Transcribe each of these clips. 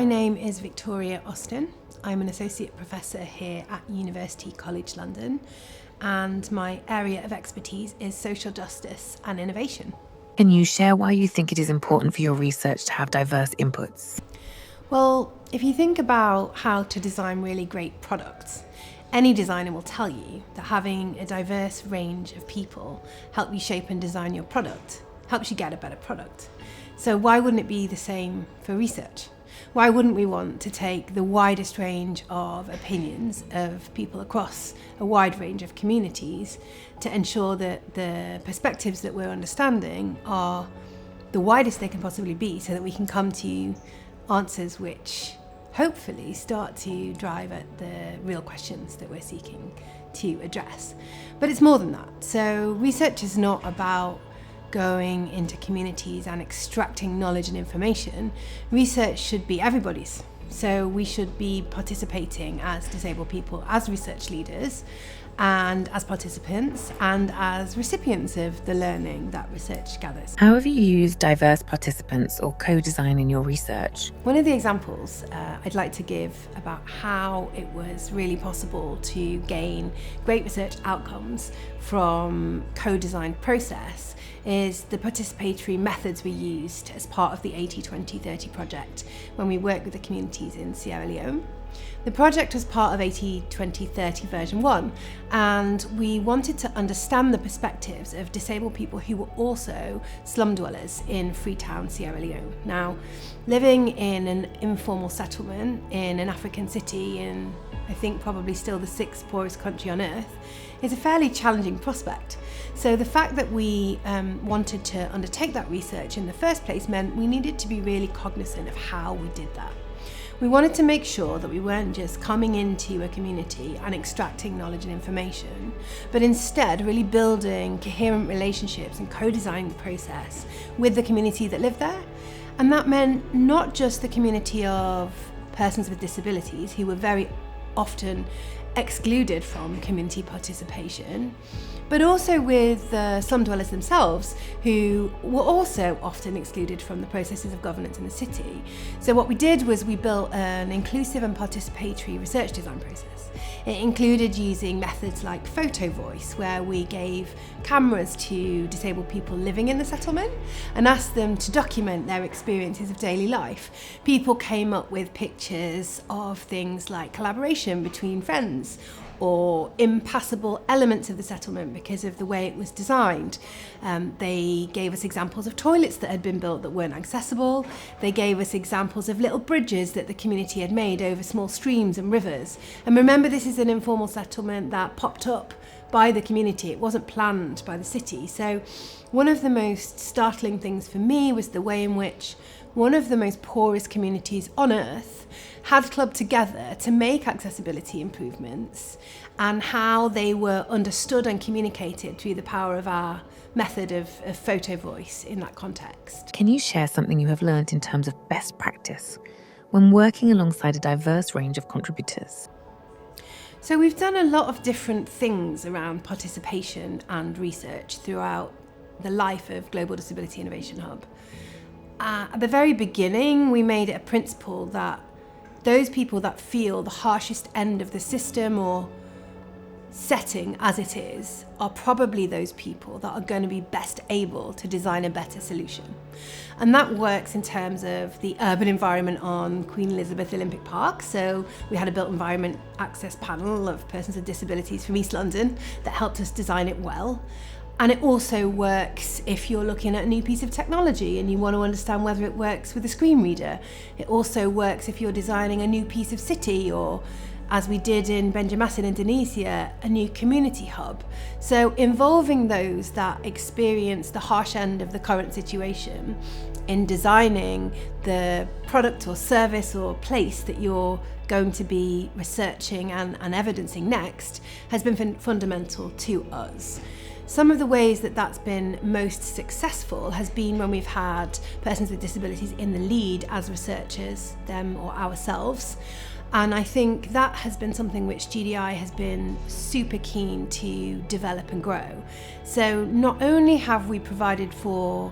My name is Victoria Austin. I'm an Associate Professor here at University College London, and my area of expertise is social justice and innovation. Can you share why you think it is important for your research to have diverse inputs? Well, if you think about how to design really great products, any designer will tell you that having a diverse range of people help you shape and design your product helps you get a better product. So why wouldn't it be the same for research? Why wouldn't we want to take the widest range of opinions of people across a wide range of communities to ensure that the perspectives that we're understanding are the widest they can possibly be, so that we can come to answers which hopefully start to drive at the real questions that we're seeking to address. But it's more than that. So research is not about going into communities and extracting knowledge and information. Research should be everybody's. So we should be participating as disabled people, as research leaders, and as participants, and as recipients of the learning that research gathers. How have you used diverse participants or co-design in your research? One of the examples I'd like to give about how it was really possible to gain great research outcomes from co-designed process is the participatory methods we used as part of the 80-20-30 project when we worked with the communities in Sierra Leone. The project was part of 80-20-30 version 1, and we wanted to understand the perspectives of disabled people who were also slum dwellers in Freetown, Sierra Leone. Now, living in an informal settlement in an African city in, I think, probably still the 6th poorest country on earth is a fairly challenging prospect. So the fact that we wanted to undertake that research in the first place meant we needed to be really cognizant of how we did that. We wanted to make sure that we weren't just coming into a community and extracting knowledge and information, but instead really building coherent relationships and co-designing the process with the community that lived there. And that meant not just the community of persons with disabilities, who were very often excluded from community participation, but also with the slum dwellers themselves, who were also often excluded from the processes of governance in the city. So what we did was we built an inclusive and participatory research design process. It included using methods like photo voice, where we gave cameras to disabled people living in the settlement and asked them to document their experiences of daily life. People came up with pictures of things like collaboration between friends, or impassable elements of the settlement because of the way it was designed. They gave us examples of toilets that had been built that weren't accessible. They gave us examples of little bridges that the community had made over small streams and rivers. And remember, this is an informal settlement that popped up by the community. It wasn't planned by the city. So one of the most startling things for me was the way in which one of the most poorest communities on earth had clubbed together to make accessibility improvements, and how they were understood and communicated through the power of our method of photo voice in that context. Can you share something you have learned in terms of best practice when working alongside a diverse range of contributors? So we've done a lot of different things around participation and research throughout the life of Global Disability Innovation Hub. At the very beginning, we made it a principle that those people that feel the harshest end of the system or setting as it is are probably those people that are going to be best able to design a better solution. And that works in terms of the urban environment on Queen Elizabeth Olympic Park. So we had a built environment access panel of persons with disabilities from East London that helped us design it well. And it also works if you're looking at a new piece of technology and you want to understand whether it works with a screen reader. It also works if you're designing a new piece of city, or, as we did in Banjarmasin, Indonesia, a new community hub. So involving those that experience the harsh end of the current situation in designing the product or service or place that you're going to be researching and evidencing next has been fundamental to us. Some of the ways that that's been most successful has been when we've had persons with disabilities in the lead as researchers, them or ourselves. And I think that has been something which GDI has been super keen to develop and grow. So not only have we provided for,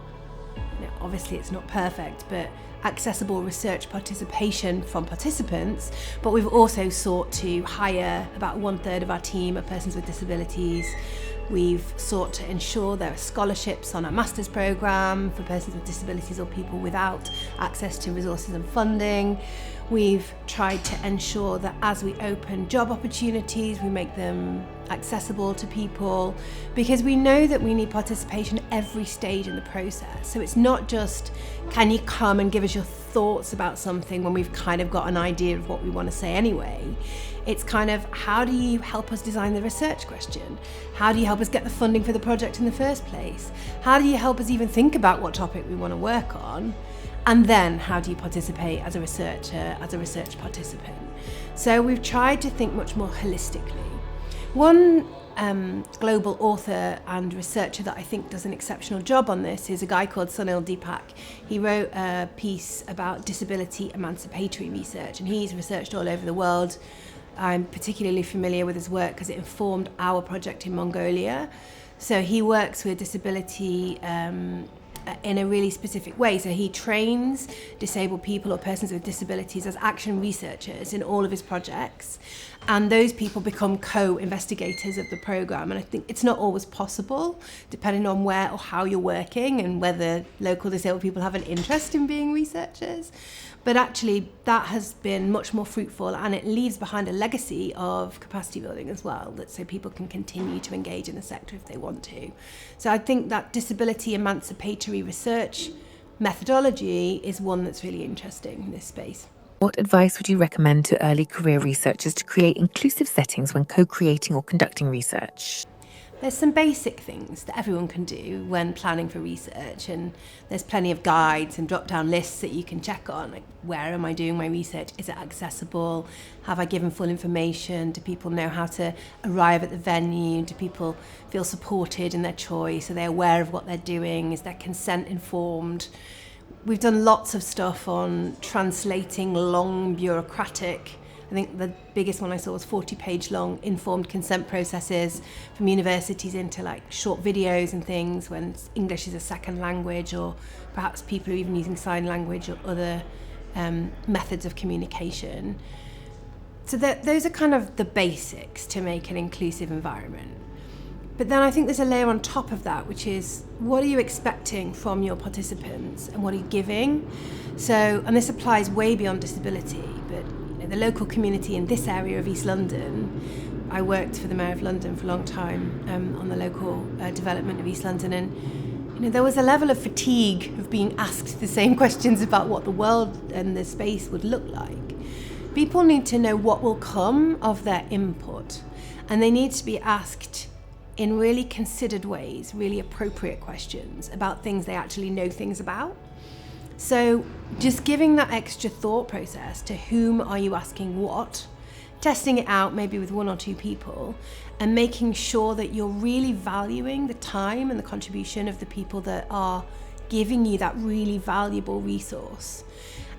obviously it's not perfect, but accessible research participation from participants, but we've also sought to hire about 1/3 of our team are persons with disabilities. We've sought to ensure there are scholarships on our master's programme for persons with disabilities or people without access to resources and funding. We've tried to ensure that as we open job opportunities, we make them accessible to people, because we know that we need participation at every stage in the process. So it's not just, can you come and give us your thoughts about something when we've kind of got an idea of what we want to say anyway. It's kind of, how do you help us design the research question? How do you help us get the funding for the project in the first place? How do you help us even think about what topic we want to work on? And then how do you participate as a researcher, as a research participant? So we've tried to think much more holistically. One global author and researcher that I think does an exceptional job on this is a guy called Sunil Deepak. He wrote a piece about disability emancipatory research, and he's researched all over the world. I'm particularly familiar with his work because it informed our project in Mongolia. So he works with disability in a really specific way. So he trains disabled people or persons with disabilities as action researchers in all of his projects. And those people become co-investigators of the programme. And I think it's not always possible, depending on where or how you're working and whether local disabled people have an interest in being researchers. But actually, that has been much more fruitful, and it leaves behind a legacy of capacity building as well, that so people can continue to engage in the sector if they want to. So I think that disability emancipatory research methodology is one that's really interesting in this space. What advice would you recommend to early career researchers to create inclusive settings when co-creating or conducting research? There's some basic things that everyone can do when planning for research, and there's plenty of guides and drop-down lists that you can check on, like, where am I doing my research? Is it accessible? Have I given full information? Do people know how to arrive at the venue? Do people feel supported in their choice? Are they aware of what they're doing? Is their consent informed? We've done lots of stuff on translating long bureaucratic, I think the biggest one I saw was 40-page long informed consent processes from universities into like short videos and things when English is a second language, or perhaps people are even using sign language or other methods of communication. So those are kind of the basics to make an inclusive environment. But then I think there's a layer on top of that, which is, what are you expecting from your participants and what are you giving? So, and this applies way beyond disability, but the local community in this area of East London, I worked for the Mayor of London for a long time on the local development of East London, and there was a level of fatigue of being asked the same questions about what the world and the space would look like. People need to know what will come of their input, and they need to be asked in really considered ways, really appropriate questions about things they actually know things about. So just giving that extra thought process to whom are you asking what, testing it out maybe with one or two people, and making sure that you're really valuing the time and the contribution of the people that are giving you that really valuable resource.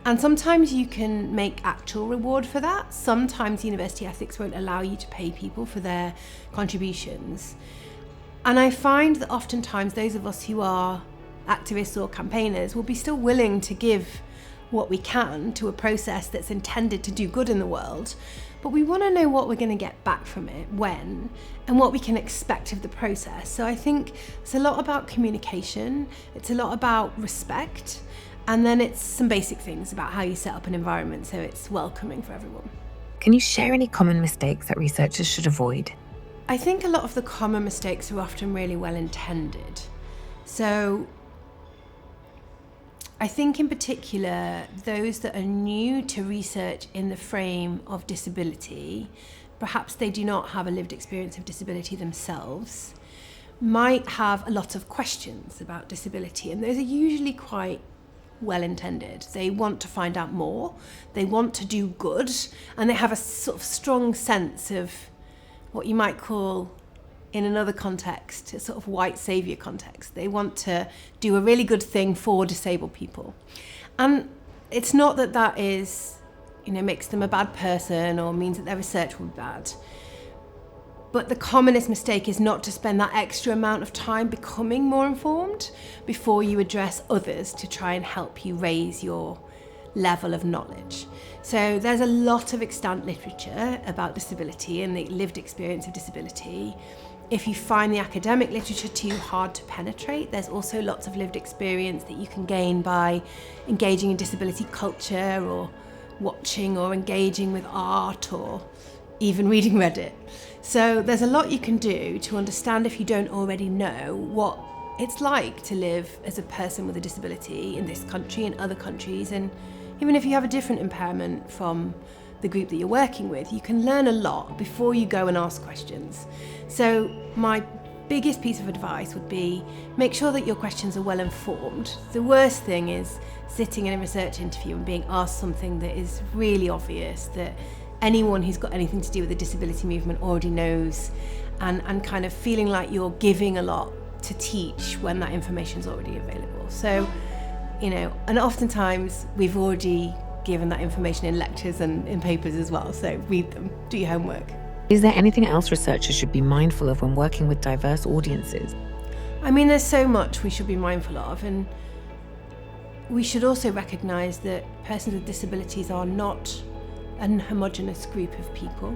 And sometimes you can make actual reward for that. Sometimes university ethics won't allow you to pay people for their contributions. And I find that oftentimes those of us who are activists or campaigners will be still willing to give what we can to a process that's intended to do good in the world, but we want to know what we're going to get back from it, when, and what we can expect of the process. So I think it's a lot about communication, it's a lot about respect, and then it's some basic things about how you set up an environment so it's welcoming for everyone. Can you share any common mistakes that researchers should avoid? I think a lot of the common mistakes are often really well intended. So I think in particular, those that are new to research in the frame of disability, perhaps they do not have a lived experience of disability themselves, might have a lot of questions about disability, and those are usually quite well intended. They want to find out more, they want to do good, and they have a sort of strong sense of what you might call, in another context, a sort of white saviour context. They want to do a really good thing for disabled people. And it's not that that is, makes them a bad person or means that their research will be bad. But the commonest mistake is not to spend that extra amount of time becoming more informed before you address others to try and help you raise your level of knowledge. So there's a lot of extant literature about disability and the lived experience of disability. If you find the academic literature too hard to penetrate, there's also lots of lived experience that you can gain by engaging in disability culture or watching or engaging with art or even reading Reddit. So there's a lot you can do to understand, if you don't already know, what it's like to live as a person with a disability in this country and other countries. And even if you have a different impairment from the group that you're working with, you can learn a lot before you go and ask questions. So my biggest piece of advice would be make sure that your questions are well informed. The worst thing is sitting in a research interview and being asked something that is really obvious, that anyone who's got anything to do with the disability movement already knows, and kind of feeling like you're giving a lot to teach when that information is already available. So, and oftentimes we've already given that information in lectures and in papers as well, so read them, do your homework. Is there anything else researchers should be mindful of when working with diverse audiences? I mean, there's so much we should be mindful of, and we should also recognise that persons with disabilities are not a homogenous group of people.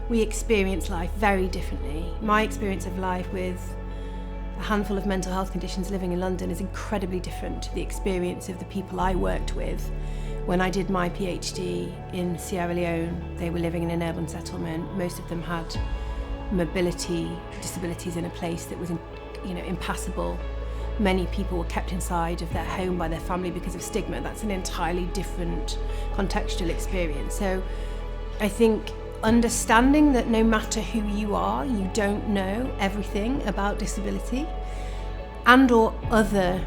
We experience life very differently. My experience of life with a handful of mental health conditions living in London is incredibly different to the experience of the people I worked with. When I did my PhD in Sierra Leone, they were living in an urban settlement. Most of them had mobility disabilities in a place that was, impassable. Many people were kept inside of their home by their family because of stigma. That's an entirely different contextual experience. So I think understanding that no matter who you are, you don't know everything about disability and or other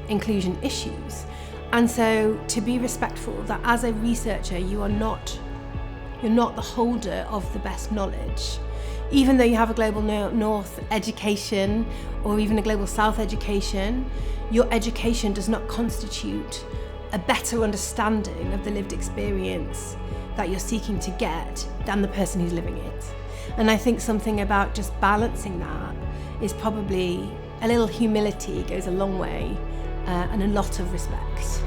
inclusion issues. And so to be respectful that as a researcher, you're not the holder of the best knowledge. Even though you have a global north education or even a global south education, your education does not constitute a better understanding of the lived experience that you're seeking to get than the person who's living it. And I think something about just balancing that is probably a little humility goes a long way, and a lot of respect.